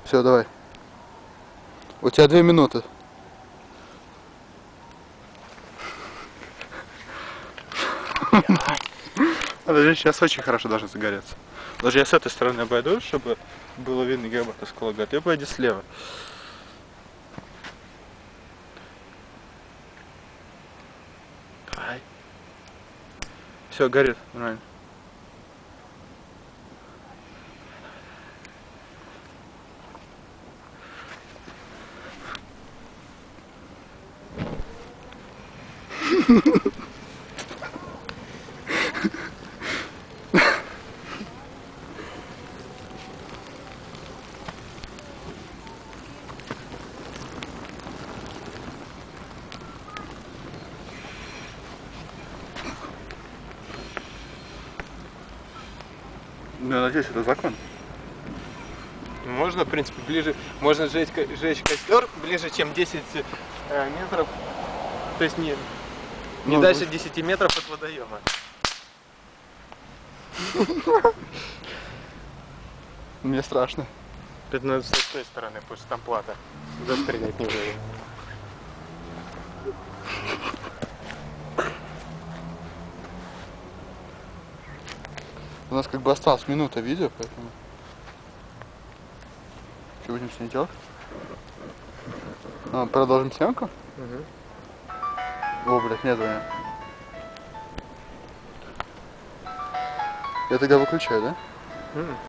Все, давай. У тебя 2 минуты. Подожди, сейчас очень хорошо должен загореться. Даже я с этой стороны обойду, чтобы было видно геобат осколок. Ты пойди слева. Давай. Все, горит, нормально. Ну, надеюсь, это закон. Можно, в принципе, ближе, можно жечь костер ближе, чем 10 метров, то есть не дальше 10 метров от водоема. Мне страшно. Это надо с той стороны, потому что там плата. Туда стрелять не будем. У нас как бы осталась минута видео, поэтому... Что будем с ней делать? Продолжим съемку? О, блядь, нет звонят. Я тогда выключаю, да?